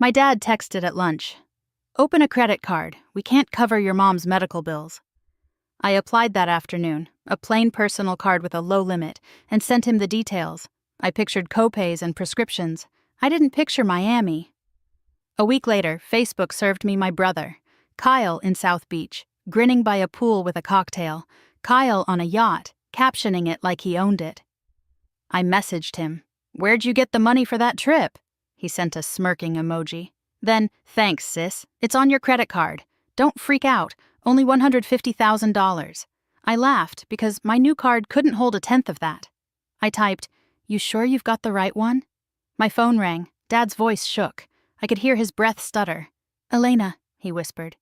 My dad texted at lunch. "Open a credit card. We can't cover your mom's medical bills." I applied that afternoon, a plain personal card with a low limit, and sent him the details. I pictured copays and prescriptions. I didn't picture Miami. A week later, Facebook served me my brother, Kyle in South Beach, grinning by a pool with a cocktail, Kyle on a yacht, captioning it like he owned it. I messaged him. "Where'd you get the money for that trip?" He sent a smirking emoji. Then, "Thanks, sis. It's on your credit card. Don't freak out. Only $150,000. I laughed because my new card couldn't hold a tenth of that. I typed, "You sure you've got the right one?" My phone rang. Dad's voice shook. I could hear his breath stutter. "Elena," he whispered.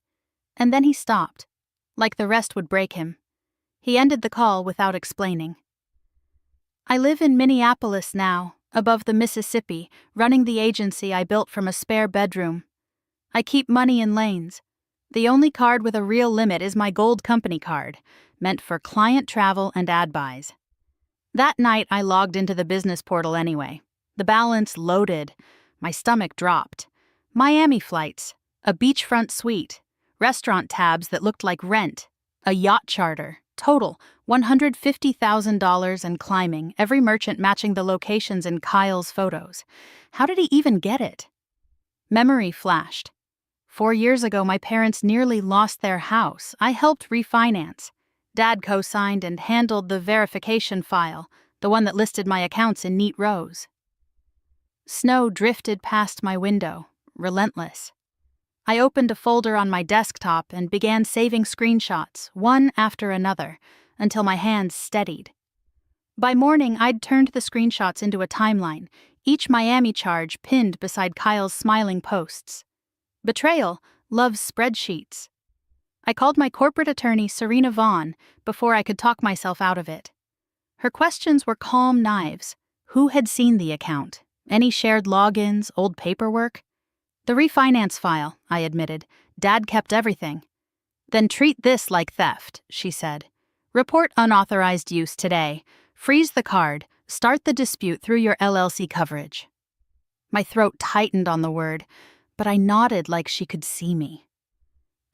And then he stopped, like the rest would break him. He ended the call without explaining. I live in Minneapolis now, above the Mississippi, running the agency I built from a spare bedroom. I keep money in lanes. The only card with a real limit is my gold company card, meant for client travel and ad buys. That night I logged into the business portal anyway. The balance loaded. My stomach dropped. Miami flights, a beachfront suite, restaurant tabs that looked like rent, a yacht charter, total $150,000 and climbing, every merchant matching the locations in Kyle's photos. How did he even get it? Memory flashed. 4 years ago, my parents nearly lost their house. I helped refinance. Dad co-signed and handled the verification file, the one that listed my accounts in neat rows. Snow drifted past my window, relentless. I opened a folder on my desktop and began saving screenshots, one after another, until my hands steadied. By morning, I'd turned the screenshots into a timeline, each Miami charge pinned beside Kyle's smiling posts. Betrayal loves spreadsheets. I called my corporate attorney, Serena Vaughn, before I could talk myself out of it. Her questions were calm knives. Who had seen the account? Any shared logins, old paperwork? "The refinance file," I admitted. "Dad kept everything." "Then treat this like theft," she said. "Report unauthorized use today. Freeze the card. Start the dispute through your LLC coverage." My throat tightened on the word, but I nodded like she could see me.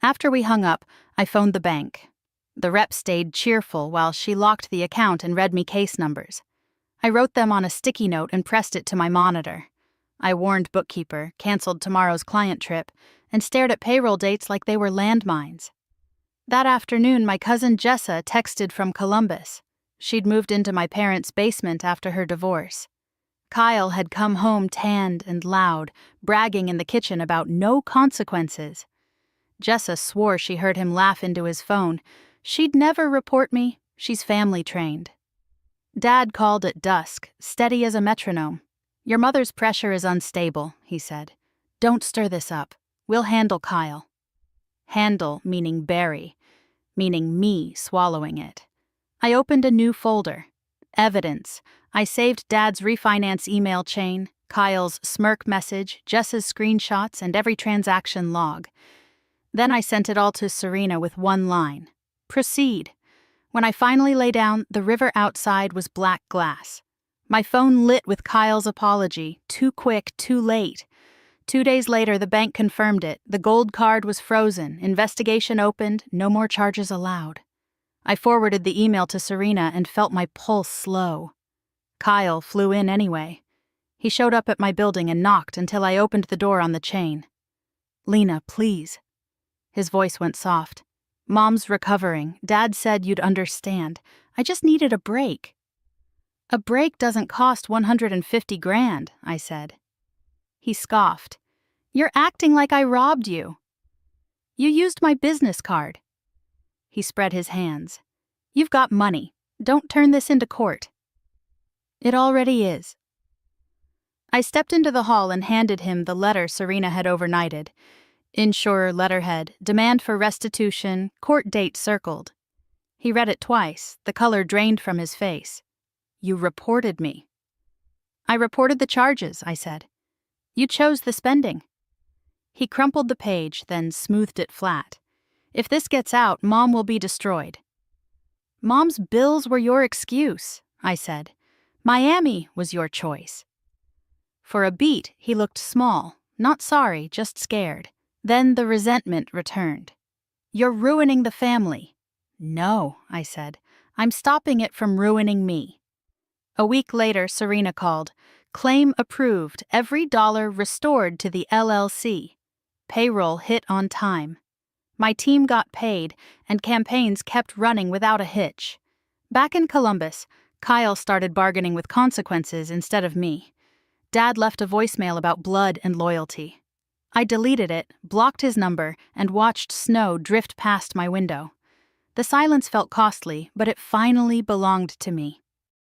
After we hung up, I phoned the bank. The rep stayed cheerful while she locked the account and read me case numbers. I wrote them on a sticky note and pressed it to my monitor. I warned bookkeeper, canceled tomorrow's client trip, and stared at payroll dates like they were landmines. That afternoon, my cousin Jessa texted from Columbus. She'd moved into my parents' basement after her divorce. Kyle had come home tanned and loud, bragging in the kitchen about no consequences. Jessa swore she heard him laugh into his phone. She'd never report me. She's family trained. Dad called at dusk, steady as a metronome. "Your mother's pressure is unstable," he said. "Don't stir this up. We'll handle Kyle." Handle meaning bury, meaning me swallowing it. I opened a new folder. Evidence. I saved Dad's refinance email chain, Kyle's smirk message, Jess's screenshots, and every transaction log. Then I sent it all to Serena with one line. Proceed. When I finally lay down, the river outside was black glass. My phone lit with Kyle's apology. Too quick, too late. 2 days later, the bank confirmed it. The gold card was frozen. Investigation opened. No more charges allowed. I forwarded the email to Serena and felt my pulse slow. Kyle flew in anyway. He showed up at my building and knocked until I opened the door on the chain. "Lena, please." His voice went soft. "Mom's recovering. Dad said you'd understand. I just needed a break." "A break doesn't cost $150,000, I said. He scoffed. "You're acting like I robbed you." "You used my business card." He spread his hands. "You've got money. Don't turn this into court." "It already is." I stepped into the hall and handed him the letter Serena had overnighted. Insurer letterhead, demand for restitution, court date circled. He read it twice, the color drained from his face. "You reported me." "I reported the charges," I said. "You chose the spending." He crumpled the page, then smoothed it flat. "If this gets out, Mom will be destroyed." "Mom's bills were your excuse," I said. "Miami was your choice." For a beat, he looked small, Not sorry, just scared. Then the resentment returned. You're ruining the family. No, I said. I'm stopping it from ruining me. A week later, Serena called. Claim approved, every dollar restored to the LLC. Payroll hit on time. My team got paid, and campaigns kept running without a hitch. Back in Columbus, Kyle started bargaining with consequences instead of me. Dad left a voicemail about blood and loyalty. I deleted it, blocked his number, and watched snow drift past my window. The silence felt costly, but it finally belonged to me.